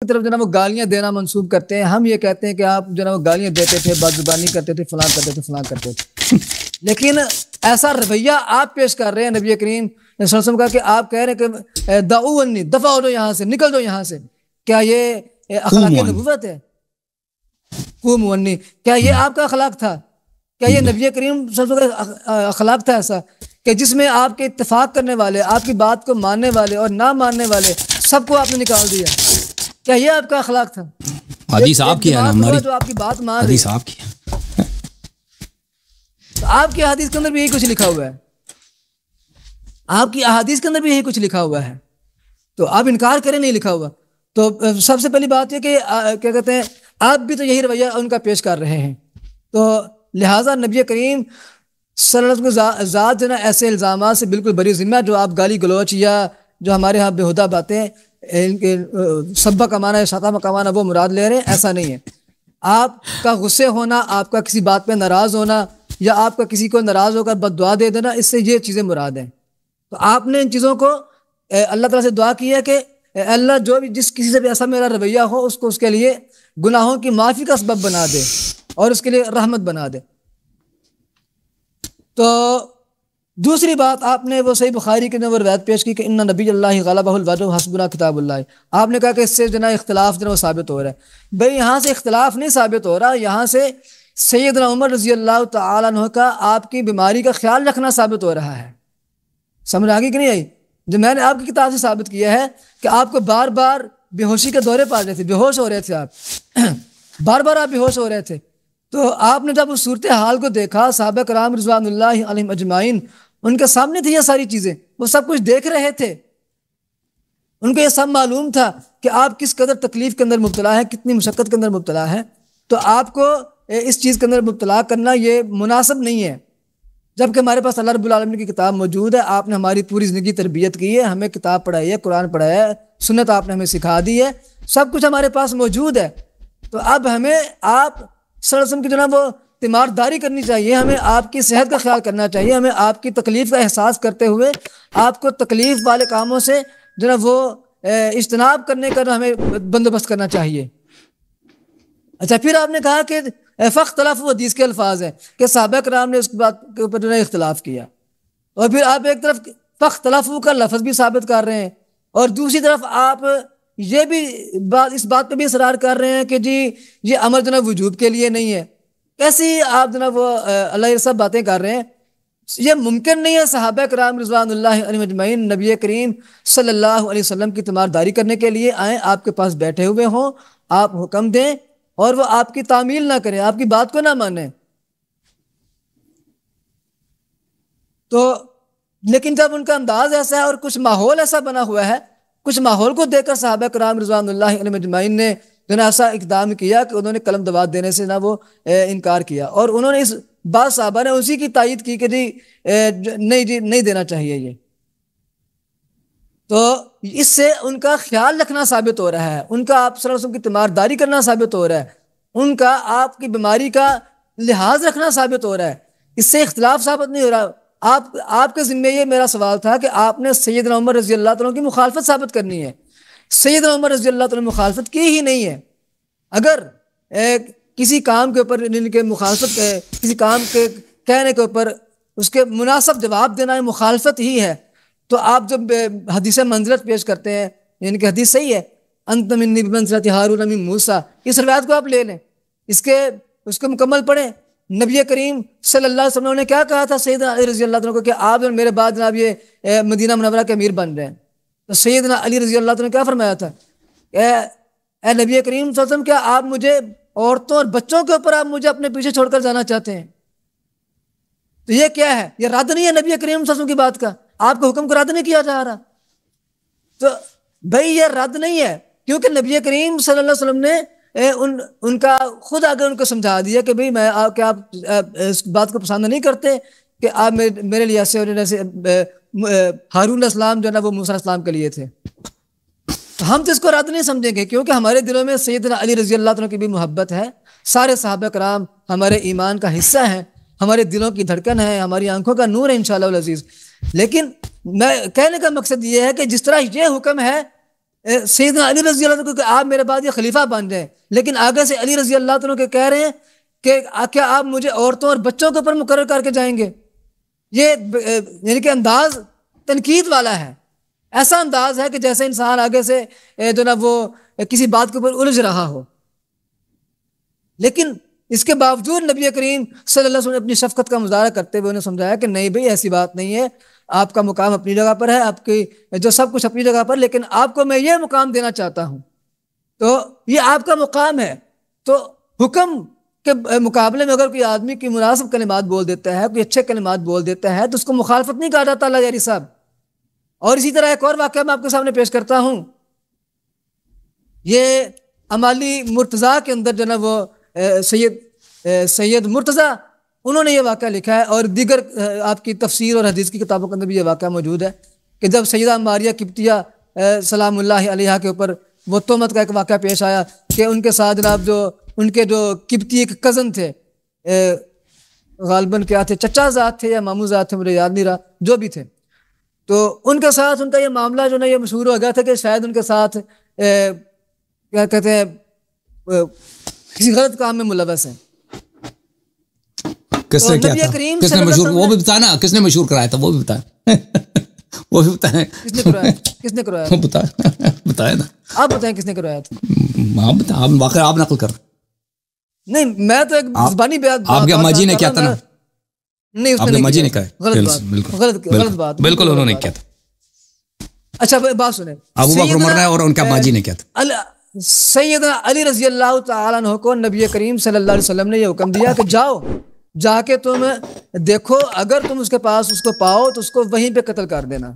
کی طرف جو نا وہ گالیاں دینا منسوب کرتے ہیں. ہم یہ کہتے ہیں کہ آپ جو نا وہ گالیاں دیتے تھے, بدزبانی کرتے تھے, فلاں کرتے تھے, فلاں کرتے تھے. لیکن ایسا رویہ آپ پیش کر رہے ہیں نبی کریم صلی اللہ علیہ وسلم کا کہ آپ کہہ رہے ہیں کہ دعو انی, دفع ہو جاؤ یہاں سے, نکل جاؤ یہاں سے. کیا یہ اخلاق نبوت ہے؟ قوموا انی, کیا یہ آپ کا اخلاق تھا؟ کیا یہ نبی کریم صلی اللہ علیہ وسلم کا اخلاق تھا ایسا کہ جس میں آپ کے اتفاق کرنے والے, آپ کی بات کو ماننے والے اور نہ ماننے والے سب کو آپ نے نکال دیا؟ کیا یہ آپ کا اخلاق تھا؟ حدیث آپ کی ہے نا ہماری, جو آپ کی بات مان رہی حدیث آپ کی ہے. آپ کی احادیث کے اندر بھی یہی کچھ لکھا ہوا ہے, آپ کی احادیث کے اندر بھی یہی کچھ لکھا ہوا ہے, تو آپ انکار کریں نہیں لکھا ہوا. تو سب سے پہلی بات یہ کہ کیا کہتے ہیں, آپ بھی تو یہی رویہ ان کا پیش کر رہے ہیں. تو لہٰذا نبی کریم صلی اللہ علیہ وسلم ذات جو نا ایسے الزامات سے بالکل بری ذمہ, جو آپ گالی گلوچ یا جو ہمارے ہاں بےہودہ باتیں ان کے سبہ کمانا یا شتامہ کمانا وہ مراد لے رہے ہیں, ایسا نہیں ہے. آپ کا غصے ہونا, آپ کا کسی بات پہ ناراض ہونا, یا آپ کا کسی کو ناراض ہو کر بد دعا دے دینا, اس سے یہ چیزیں مراد ہیں. تو آپ نے ان چیزوں کو اللہ تعالیٰ سے دعا کی ہے کہ اللہ جو بھی جس کسی سے بھی ایسا میرا رویہ ہو اس کو اس کے لیے گناہوں کی معافی کا سبب بنا دے اور اس کے لیے رحمت بنا دے. تو دوسری بات آپ نے وہ صحیح بخاری کے اندر روایت پیش کی کہ ان نبی اللہ غلبہ الوجہ حسبنا کتاب اللہ. آپ نے کہا کہ اس سے جو نا اختلاف جو نا وہ ثابت ہو رہا ہے. بھئی یہاں سے اختلاف نہیں ثابت ہو رہا, یہاں سے سیدنا عمر رضی اللہ تعالیٰ عنہ کا آپ کی بیماری کا خیال رکھنا ثابت ہو رہا ہے. سمجھ آگی کہ نہیں آئی؟ جو میں نے آپ کی کتاب سے ثابت کیا ہے کہ آپ کو بار بار بے ہوشی کے دورے پا رہے تھے, بے ہوش ہو رہے تھے آپ, بار بار آپ بے ہوش ہو رہے تھے. تو آپ نے جب اس صورتحال کو دیکھا, صحابہ کرام رضوان اللہ علیہم اجمعین ان کے سامنے تھی یہ ساری چیزیں, وہ سب کچھ دیکھ رہے تھے, ان کو یہ سب معلوم تھا کہ آپ کس قدر تکلیف کے اندر مبتلا ہے, کتنی مشقت کے اندر مبتلا ہے. تو آپ کو اس چیز کے اندر مبتلا کرنا یہ مناسب نہیں ہے, جبکہ ہمارے پاس اللہ رب العالمین کی کتاب موجود ہے. آپ نے ہماری پوری زندگی تربیت کی ہے, ہمیں کتاب پڑھائی ہے, قرآن پڑھایا ہے, سنت آپ نے ہمیں سکھا دی ہے, سب کچھ ہمارے پاس موجود ہے. تو اب ہمیں آپ صلی اللہ علیہ وسلم کی جو نا وہ تیمارداری کرنی چاہیے, ہمیں آپ کی صحت کا خیال کرنا چاہیے, ہمیں آپ کی تکلیف کا احساس کرتے ہوئے آپ کو تکلیف والے کاموں سے جو نا وہ اجتناب کرنے کا ہمیں بندوبست کرنا چاہیے. اچھا, پھر آپ نے کہا کہ فاختلفوا حدیث کے الفاظ ہیں کہ صحابہ کرام نے اس بات کے اوپر جو ہے اختلاف کیا, اور پھر آپ ایک طرف فاختلفوا کا لفظ بھی ثابت کر رہے ہیں, اور دوسری طرف آپ یہ بھی اس بات پہ بھی اصرار کر رہے ہیں کہ جی یہ امر جو نا وجوب کے لیے نہیں ہے. کیسی آپ جو نا وہ اللہ یہ سب باتیں کر رہے ہیں؟ یہ ممکن نہیں ہے صحابہ کرام رضوان اللہ علیہم اجمعین نبی کریم صلی اللہ علیہ وسلم کی تیمارداری کرنے کے لیے آئیں, آپ کے پاس بیٹھے ہوئے ہوں, آپ حکم دیں اور وہ آپ کی تعمیل نہ کریں, آپ کی بات کو نہ مانیں. تو لیکن جب ان کا انداز ایسا ہے اور کچھ ماحول ایسا بنا ہوا ہے, کچھ ماحول کو دیکھ کر صحابہ کرام رضوان اللہ علیہم اجمعین نے جو نا ایسا اقدام کیا کہ انہوں نے قلم دوات دینے سے نہ وہ انکار کیا, اور انہوں نے اس بعض صحابہ نے اسی کی تائید کی کہ جی نہیں دینا چاہیے یہ. تو اس سے ان کا خیال رکھنا ثابت ہو رہا ہے, ان کا آپ صلی اللہ علیہ وسلم کی تیمارداری کرنا ثابت ہو رہا ہے, ان کا آپ کی بیماری کا لحاظ رکھنا ثابت ہو رہا ہے. اس سے اختلاف ثابت نہیں ہو رہا. آپ کے ذمہ یہ میرا سوال تھا کہ آپ نے سیدنا عمر رضی اللہ تعالیٰ کی مخالفت ثابت کرنی ہے. سیدنا عمر رضی اللہ تعالیٰ مخالفت کی ہی نہیں ہے. اگر کسی کام کے اوپر ان کے مخالفت کسی کام کے کہنے کے اوپر اس کے مناسب جواب دینا مخالفت ہی ہے, تو آپ جب حدیث منزلت پیش کرتے ہیں, یعنی کہ حدیث صحیح ہے, انت منی بمنزلۃ ہارون من موسیٰ, اس روایت کو آپ لے لیں, اس کو مکمل پڑھیں. نبی کریم صلی اللہ علیہ وسلم نے کیا کہا تھا سیدنا علی رضی اللہ عنہ کو کہ آپ میرے بعد جناب یہ مدینہ منورہ کے امیر بن رہے ہیں. تو سیدنا علی رضی اللہ عنہ نے کیا فرمایا تھا, اے نبی کریم صلی اللہ علیہ وسلم, کیا آپ مجھے عورتوں اور بچوں کے اوپر آپ مجھے اپنے پیچھے چھوڑ کر جانا چاہتے ہیں؟ تو یہ کیا ہے؟ یہ رد نہیں ہے نبی کریم صلی اللہ علیہ وسلم کی بات کا, آپ کے حکم کو رد نہیں کیا جا رہا. تو بھائی یہ رد نہیں ہے, کیونکہ نبی کریم صلی اللہ علیہ وسلم نے ان کا خود آگے ان کو سمجھا دیا کہ بھئی میں آپ اس بات کو پسند نہیں کرتے کہ آپ میرے لیے ایسے ہارون علیہ السلام جو ہے نا وہ موسیٰ علیہ السلام کے لیے تھے. تو ہم تو اس کو رد نہیں سمجھیں گے, کیونکہ ہمارے دلوں میں سیدنا علی رضی اللہ عنہ کی بھی محبت ہے. سارے صحابہ کرام ہمارے ایمان کا حصہ ہیں, ہمارے دلوں کی دھڑکن ہے, ہماری آنکھوں کا نور ہے انشاءاللہ العزیز. لیکن میں کہنے کا مقصد یہ ہے کہ جس طرح یہ حکم ہے سیدنا علی رضی اللہ عنہ کہ آپ میرے بعد یہ خلیفہ بن جائیں، لیکن آگے سے علی رضی اللہ عنہ کے کہہ رہے ہیں کہ کیا آپ مجھے عورتوں اور بچوں کے اوپر مقرر کر کے جائیں گے؟ یہ یعنی کہ انداز تنقید والا ہے، ایسا انداز ہے کہ جیسے انسان آگے سے جو نا وہ کسی بات کے اوپر الجھ رہا ہو. لیکن اس کے باوجود نبی کریم صلی اللہ علیہ وسلم نے اپنی شفقت کا مظاہرہ کرتے ہوئے انہیں سمجھایا کہ نہیں بھائی ایسی بات نہیں ہے، آپ کا مقام اپنی جگہ پر ہے، آپ کی جو سب کچھ اپنی جگہ پر، لیکن آپ کو میں یہ مقام دینا چاہتا ہوں، تو یہ آپ کا مقام ہے. تو حکم کے مقابلے میں اگر کوئی آدمی کی مناسب کلمات بول دیتا ہے، کوئی اچھے کلمات بول دیتا ہے، تو اس کو مخالفت نہیں کہا جاتا اللہ یاری صاحب. اور اسی طرح ایک اور واقعہ میں آپ کے سامنے پیش کرتا ہوں. یہ امالی مرتضیٰ کے اندر جو نا وہ سید مرتضیٰ انہوں نے یہ واقعہ لکھا ہے، اور دیگر آپ کی تفسیر اور حدیث کی کتابوں کے اندر بھی یہ واقعہ موجود ہے کہ جب سیدہ ماریہ قبطیہ سلام اللہ علیہا کے اوپر وہ تہمت کا ایک واقعہ پیش آیا کہ ان کے ساتھ جناب جو ان کے جو قبطی ایک کزن تھے، غالباً کیا تھے، چچا ذات تھے یا مامو ذات تھے، مجھے یاد نہیں رہا، جو بھی تھے، تو ان کے ساتھ ان کا یہ معاملہ جو نا یہ مشہور ہو گیا تھا کہ شاید ان کے ساتھ کیا کہتے ہیں کسی غلط کام میں ملوث ہیں. کس نے کیا تھا؟ کس نے مشہور، وہ بھی بتانا کس نے مشہور کرایا تھا، وہ بھی بتائیں وہ بھی بتائیں کس نے کرایا، کس نے کرایا، بتائیں نا، آپ بتائیں کس نے کرایا تھا. آپ بتائیں، آپ واقعہ آپ نقل کر. نہیں میں تو ایک زبانی بیان، آپ کے اماں جی نے کیا تھا نا، نہیں اس آپ نے کے اماں جی نے کہا، کہا غلط بات، بالکل انہوں نے کیا تھا. اچھا بات سنیں، ابو بکر عمر نے اور ان کے اماں جی نے کیا تھا. سیدنا علی رضی اللہ تعالیٰ عنہ کو نبی کریم صلی اللہ علیہ وسلم نے یہ حکم دیا کہ جاؤ، جا کے تم دیکھو، اگر تم اس کے پاس اس کو پاؤ تو اس کو وہیں پہ قتل کر دینا.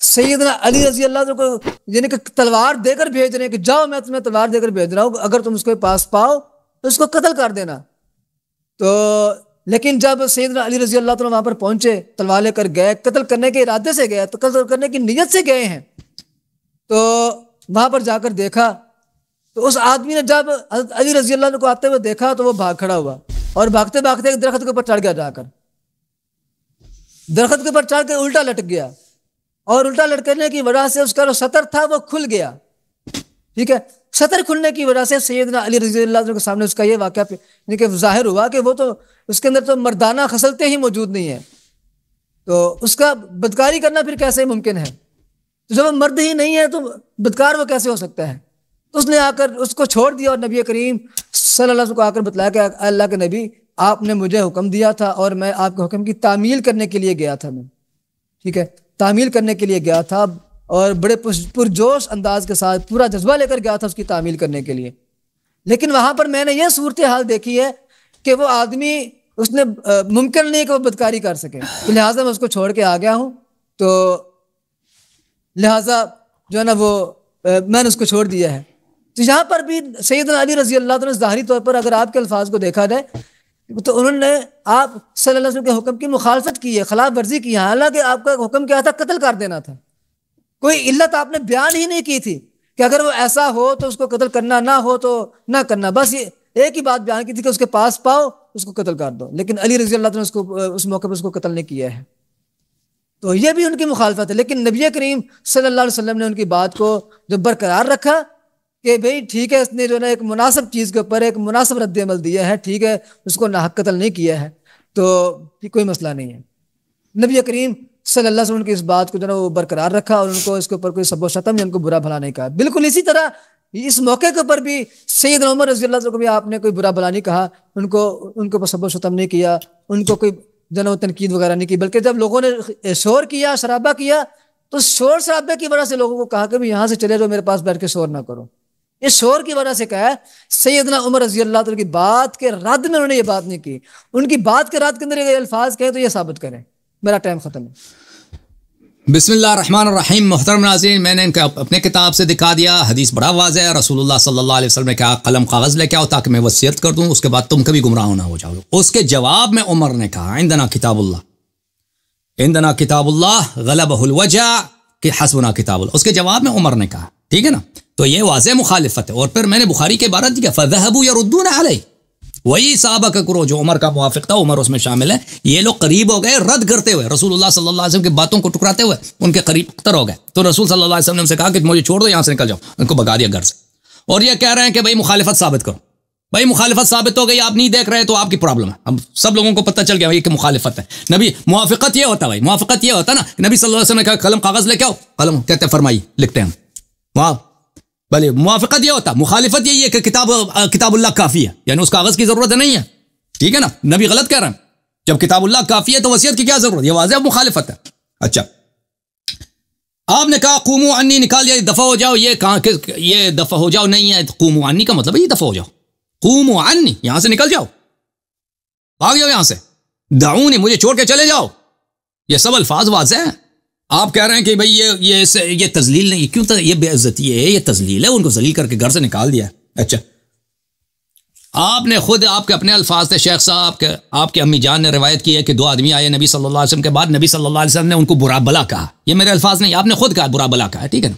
سیدنا علی رضی اللہ عنہ کو یعنی کہ تلوار دے کر بھیج رہے ہیں کہ جاؤ میں تمہیں تلوار دے کر بھیج رہا ہوں، اگر تم اس کے پاس پاؤ تو اس کو قتل کر دینا. تو لیکن جب سیدنا علی رضی اللہ عنہ وہاں پر پہنچے، تلوار لے کر گئے، قتل کرنے کے ارادے سے گئے، تو قتل کرنے کی نیت سے گئے ہیں، تو وہاں پر جا کر دیکھا تو اس آدمی نے جب علی رضی اللہ عنہ کو آتے ہوئے دیکھا تو وہ بھاگ کھڑا ہوا، اور بھاگتے بھاگتے ایک درخت کے اوپر چڑھ گیا، جا کر درخت کے اوپر چڑھ کے الٹا لٹک گیا، اور الٹا لٹکنے کی وجہ سے اس کا جو سطر تھا وہ کھل گیا. ٹھیک ہے، سطر کھلنے کی وجہ سے سیدنا علی رضی اللہ عنہ کے سامنے اس کا یہ واقعہ یعنی کہ ظاہر ہوا کہ وہ تو اس کے اندر تو مردانہ خصلتیں ہی موجود نہیں ہیں، تو اس کا بدکاری کرنا پھر کیسے ممکن ہے؟ تو جب وہ مرد ہی نہیں ہے تو بدکار وہ کیسے ہو سکتا ہے؟ تو اس نے آ کر اس کو چھوڑ دیا، اور نبی کریم صلی اللہ علیہ وسلم کو آ کر بتلایا کہ اللہ کے نبی آپ نے مجھے حکم دیا تھا اور میں آپ کے حکم کی تعمیل کرنے کے لیے گیا تھا. میں ٹھیک ہے تعمیل کرنے کے لیے گیا تھا، اور بڑے پرجوش انداز کے ساتھ پورا جذبہ لے کر گیا تھا اس کی تعمیل کرنے کے لیے. لیکن وہاں پر میں نے یہ صورتحال دیکھی ہے کہ وہ آدمی اس نے ممکن نہیں کہ وہ بدکاری کر سکے، تو لہٰذا میں اس کو چھوڑ کے آ گیا ہوں. تو لہٰذا جو ہے نا وہ میں نے اس کو چھوڑ دیا ہے. تو یہاں پر بھی سیدنا علی رضی اللہ عنہ ظاہری طور پر اگر آپ کے الفاظ کو دیکھا جائے تو انہوں نے آپ صلی اللہ علیہ وسلم کے حکم کی مخالفت کی ہے، خلاف ورزی کی ہے، حالانکہ آپ کا حکم کیا تھا؟ قتل کر دینا تھا. کوئی علت آپ نے بیان ہی نہیں کی تھی کہ اگر وہ ایسا ہو تو اس کو قتل کرنا، نہ ہو تو نہ کرنا، بس یہ ایک ہی بات بیان کی تھی کہ اس کے پاس پاؤ اس کو قتل کر دو. لیکن علی رضی اللہ عنہ اس کو اس موقع پر اس کو قتل نہیں کیا ہے. تو یہ بھی ان کی مخالفت ہے. لیکن نبی کریم صلی اللہ علیہ وسلم نے ان کی بات کو جو برقرار رکھا کہ بھئی ٹھیک ہے، اس نے جو ہے ایک مناسب چیز کے اوپر ایک مناسب رد عمل دیا ہے، ٹھیک ہے، اس کو ناحق قتل نہیں کیا ہے، تو کوئی مسئلہ نہیں ہے. نبی کریم صلی اللہ علیہ وسلم کی اس بات کو جو ہے وہ برقرار رکھا، اور ان کو اس کے اوپر کوئی سب و شتم یا ان کو برا بھلا نہیں کہا. بالکل اسی طرح اس موقع کے اوپر بھی سیدنا عمر رضی اللہ عنہ کو بھی آپ نے کوئی برا بھلا نہیں کہا، ان کو اوپر سب و شتم نہیں کیا، ان کو کوئی جو ہے تنقید وغیرہ نہیں کی، بلکہ جب لوگوں نے شور کیا، شرابہ کیا، تو شور شرابے کی وجہ سے لوگوں کو کہا کہ بھی یہاں سے چلے جاؤ، میرے پاس بیٹھ کے شور نہ کرو. اس شور کی وجہ سے کہا ہے سیدنا عمر رضی اللہ عنہ کی بات کے رد میں انہوں نے یہ بات نہیں کی. ان کی بات کے رد کے اندر یہ الفاظ کہیں تو یہ ثابت کریں. میرا ٹائم ختم ہے. بسم اللہ الرحمن الرحیم. محترم ناظرین، میں نے ان کو اپنے کتاب سے دکھا دیا، حدیث بڑا واضح ہے. رسول اللہ صلی اللہ علیہ وسلم نے کہا قلم کاغذ لے کے آؤ تاکہ میں وصیت کر دوں، اس کے بعد تم کبھی گمراہ نہ ہو جاؤ. اس کے جواب میں عمر نے کہا عندنا کتاب اللہ، عندنا کتاب اللہ غلبہ الوجع کہ حسبنا کتاب اللہ. اس کے جواب میں عمر نے کہا، ٹھیک ہے نا. تو یہ واضح مخالفت ہے. اور پھر میں نے بخاری کے عبارت کی فذهبوا يردون علیہ، وہی صحابہ کا گروہ جو عمر کا موافق تھا، عمر اس میں شامل ہے، یہ لوگ قریب ہو گئے رد کرتے ہوئے رسول اللہ صلی اللہ علیہ وسلم کی باتوں کو ٹکراتے ہوئے ان کے قریب اختر ہو گئے. تو رسول صلی اللہ علیہ وسلم نے ان سے کہا کہ مجھے چھوڑ دو، یہاں سے نکل جاؤ. ان کو بھگا دیا گھر سے. اور یہ کہہ رہے ہیں کہ بھائی مخالفت ثابت کرو. بھائی مخالفت ثابت ہو گئی، آپ نہیں دیکھ رہے تو آپ کی پرابلم ہے. اب سب لوگوں کو پتہ چل گیا کہ مخالفت ہے. نبی موافقت یہ ہوتا ہے، بھائی موافقت یہ ہوتا نا، نبی صلی اللہ علیہ وسلم نے کہا قلم کاغذ لے کے آؤ، قلم کہتے ہیں فرمائی، لکھتے ہیں وہاں. بھلے موافقت یہ ہوتا، مخالفت یہی ہے کہ کتاب اللہ کافی ہے، یعنی اس کاغذ کی ضرورت نہیں ہے. ٹھیک ہے نا، نبی غلط کہہ رہے ہیں. جب کتاب اللہ کافی ہے تو وصیت کی کیا ضرورت؟ یہ واضح مخالفت ہے. اچھا آپ نے کہا قوموا عنی، نکال دیا دفع ہو جاؤ. یہ کہاں یہ دفع ہو جاؤ نہیں ہے، قوموا عنی کا مطلب ہے یہ دفع ہو جاؤ. قوموا عنی، یہاں سے نکل جاؤ، بھاگ جاؤ یہاں سے. دعونی، مجھے چھوڑ کے چلے جاؤ. یہ سب الفاظ واضح ہیں. آپ کہہ رہے ہیں کہ بھئی یہ تذلیل نہیں، کیوں یہ بے عزتی ہے، یہ تذلیل ہے، ان کو ذلیل کر کے گھر سے نکال دیا. اچھا آپ نے خود، آپ کے اپنے الفاظ تھے شیخ صاحب، آپ کے امی جان نے روایت کی ہے کہ 2 آدمی آئے نبی صلی اللہ علیہ وسلم کے بعد، نبی صلی اللہ علیہ وسلم نے ان کو برا بلا کہا. یہ میرے الفاظ نہیں، آپ نے خود کہا برا بلا کہا ہے. ٹھیک ہے نا.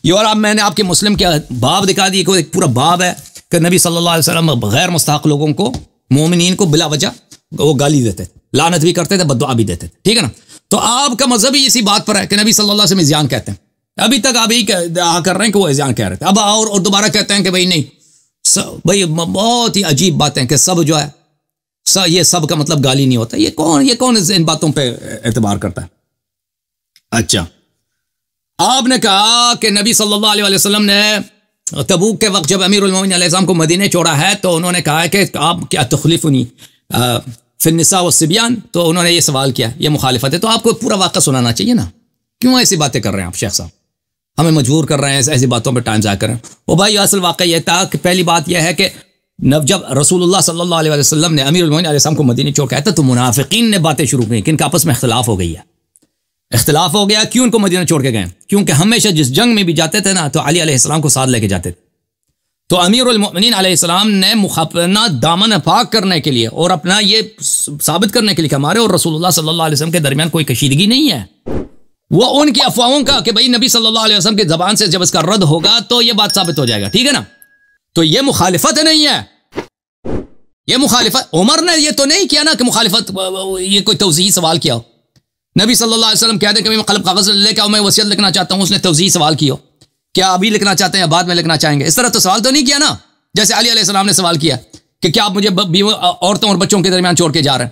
یہ اور اب میں نے آپ کے مسلم کے باب دکھا دی، ایک پورا باب ہے کہ نبی صلی اللہ علیہ وسلم غیر مستحق لوگوں کو، مومنین کو بلا وجہ وہ گالی دیتے تھے، لعنت بھی کرتے تھے، بد دعا بھی دیتے تھے. ٹھیک ہے نا. تو آپ کا مذہب ہی اسی بات پر ہے کہ نبی صلی اللہ علیہ وسلم اذیان کہتے ہیں. ابھی تک آپ یہی کر رہے ہیں کہ وہ اذیان کہہ رہے تھے. اب اور دوبارہ کہتے ہیں کہ بھائی نہیں، بھائی بہت ہی عجیب باتیں کہ سب جو ہے یہ سب کا مطلب گالی نہیں ہوتا. یہ کون ان باتوں پہ اعتبار کرتا ہے؟ اچھا آپ نے کہا کہ نبی صلی اللہ علیہ وسلم نے تبوک کے وقت جب امیر المومنین علیہ السلام کو مدینے چھوڑا ہے تو انہوں نے کہا ہے کہ آپ کیا تخلفنی فی النساء والصبیان، تو انہوں نے یہ سوال کیا، یہ مخالفت ہے. تو آپ کو پورا واقعہ سنانا چاہیے نا. کیوں ایسی باتیں کر رہے ہیں آپ شیخ صاحب؟ ہمیں مجبور کر رہے ہیں ایسی باتوں پہ ٹائم ضائع کر رہے ہیں. وہ بھائی اصل واقعہ یہ تھا کہ پہلی بات یہ ہے کہ جب رسول اللہ صلی اللہ علیہ وسلم نے امیر المومنین علیہ السلام کو مدینے چھوڑ کے آیا تھا تو منافقین نے باتیں شروع کی کہ ان کا آپس میں اختلاف ہو گئی ہے. اختلاف ہو گیا، کیوں ان کو مدینہ چھوڑ کے گئے؟ کیونکہ ہمیشہ جس جنگ میں بھی جاتے تھے نا تو علی علیہ السلام کو ساتھ لے کے جاتے تھے. تو امیر المؤمنین علیہ السلام نے اپنا دامن پاک کرنے کے لیے اور اپنا یہ ثابت کرنے کے لیے کہ ہمارے اور رسول اللہ صلی اللہ علیہ وسلم کے درمیان کوئی کشیدگی نہیں ہے، وہ ان کی افواہوں کا کہ بھئی نبی صلی اللہ علیہ وسلم کی زبان سے جب اس کا رد ہوگا تو یہ بات ثابت ہو جائے گا. ٹھیک ہے نا. تو یہ مخالفت نہیں ہے، یہ مخالفت عمر نے یہ تو نہیں کیا نا کہ مخالفت، یہ کوئی توضیحی سوال کیا ہو. نبی صلی اللہ علیہ وسلم کہہ دیں کہ میں قلم کاغذ لے کے آؤں، میں وصیت لکھنا چاہتا ہوں، اس نے توضیحی سوال کیا ہو، کیا ابھی لکھنا چاہتے ہیں یا بعد میں لکھنا چاہیں گے؟ اس طرح تو سوال تو نہیں کیا نا، جیسے علی علیہ السلام نے سوال کیا کہ کیا آپ مجھے عورتوں اور بچوں کے درمیان چھوڑ کے جا رہے ہیں.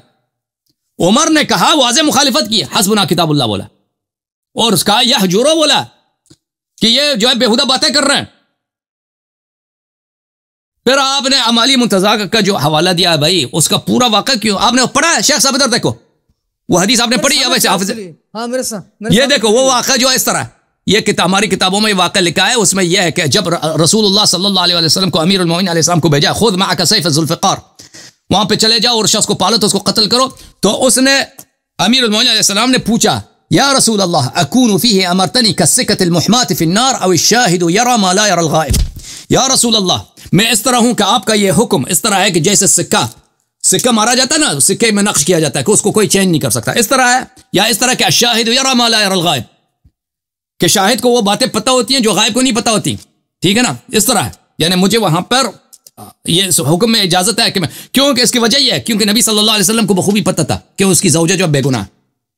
عمر نے کہا واضح مخالفت کی، حسبنا کتاب اللہ بولا، اور اس کا یحجرو بولا کہ یہ جو ہے بیہودہ باتیں کر رہے ہیں. پھر آپ نے عمالی منتزع کا جو حوالہ دیا بھائی، اس کا پورا واقعہ کیوں آپ نے پڑھا ہے شیخ صاحب؟ ادھر دیکھو وہ حدیث آپ نے پڑھی ہے ویسے حافظ، یہ دیکھو وہ واقعہ جو ہے اس طرح، یہ ہماری کتابوں میں یہ واقعہ لکھا ہے. اس میں یہ ہے کہ جب رسول اللہ صلی اللہ علیہ وسلم کو امیر المومنین علیہ السلام کو بھیجا، خود معک سیف ذوالفقار، وہاں پہ چلے جاؤ اور شخص کو پالو تو اس کو قتل کرو. تو اس نے امیر المومنین علیہ السلام نے پوچھا یا رسول اللہ اکون فیہ امرتنی کالسکۃ المحماۃ فی النار او الشاہد یری ما لا یری الغائب. یا رسول اللہ میں اس طرح ہوں کہ آپ کا یہ حکم اس طرح ہے کہ جیسے سکہ مارا جاتا ہے نا، سکے میں نقش کیا جاتا ہے کہ اس کو کوئی چینج نہیں کر سکتا، اس طرح ہے. یا اس طرح کہ الشاہد یری ما لا یری الغائب، کہ شاہد کو وہ باتیں پتہ ہوتی ہیں جو غائب کو نہیں پتہ ہوتی. ٹھیک ہے نا. اس طرح ہے، یعنی مجھے وہاں پر یہ حکم میں اجازت ہے کہ میں، کیونکہ اس کی وجہ یہ ہے کیونکہ نبی صلی اللہ علیہ وسلم کو بخوبی پتہ تھا کہ اس کی زوجہ جو بے گناہ،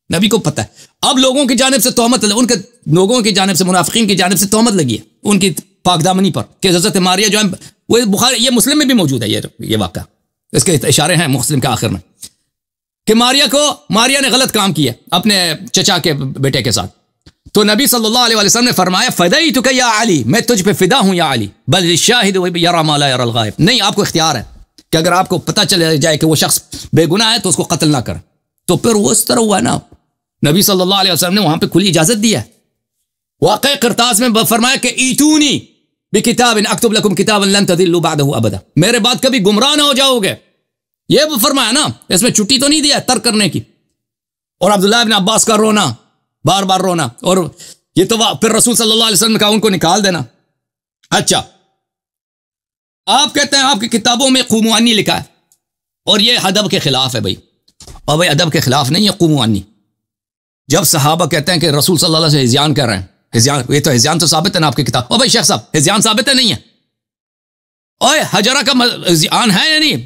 نبی کو پتہ ہے. اب لوگوں کی جانب سے تہمت، ان کے لوگوں کی جانب سے، منافقین کی جانب سے تہمت لگی ہے ان کی پاک دامنی پر کہ حضرت ماریہ جو ہے، وہ بخاری، یہ مسلم میں بھی موجود ہے یہ واقعہ، اس کے اشارے ہیں مسلم کے آخر میں کہ ماریہ نے غلط کام کیا اپنے چچا کے بیٹے کے ساتھ. تو نبی صلی اللہ علیہ وسلم نے فرمایا فدیتک یا علی، میں تجھ پہ فدا ہوں یا علی، بل الشاہد یری ما لا یری الغائب. نہیں، آپ کو اختیار ہے کہ اگر آپ کو پتہ چل جائے کہ وہ شخص بے گناہ ہے تو اس کو قتل نہ کر. تو پھر وہ اس طرح ہوا نا، نبی صلی اللہ علیہ وسلم نے وہاں پہ کھلی اجازت دی ہے. واقع کرتاس میں فرمایا کہ ایتونی بکتاب اکتب لکم کتابا لن تضلوا بعدہ ابدا، میرے بعد کبھی گمراہ نہ ہو جاؤ گے. یہ فرمایا نا، اس میں چھٹی تو نہیں دیا ترک کرنے کی. اور عبداللہ ابن عباس کا رونا، بار بار رونا، اور یہ تو پھر رسول صلی اللہ علیہ وسلم نے کہا ان کو نکال دینا. اچھا آپ کہتے ہیں آپ کی کتابوں میں قوموا عنی لکھا ہے اور یہ ادب کے خلاف ہے بھائی. اور بھائی ادب کے خلاف نہیں ہے قوموا عنی. جب صحابہ کہتے ہیں کہ رسول صلی اللہ علیہ وسلم ہذیان کر رہے ہیں، ہذیان، یہ تو ہذیان تو ثابت ہے نا آپ کی کتاب. اور بھائی شیخ صاحب ہذیان ثابت ہے نہیں ہے؟ اوے حجرہ کا ہذیان ہے یا نہیں؟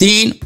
3,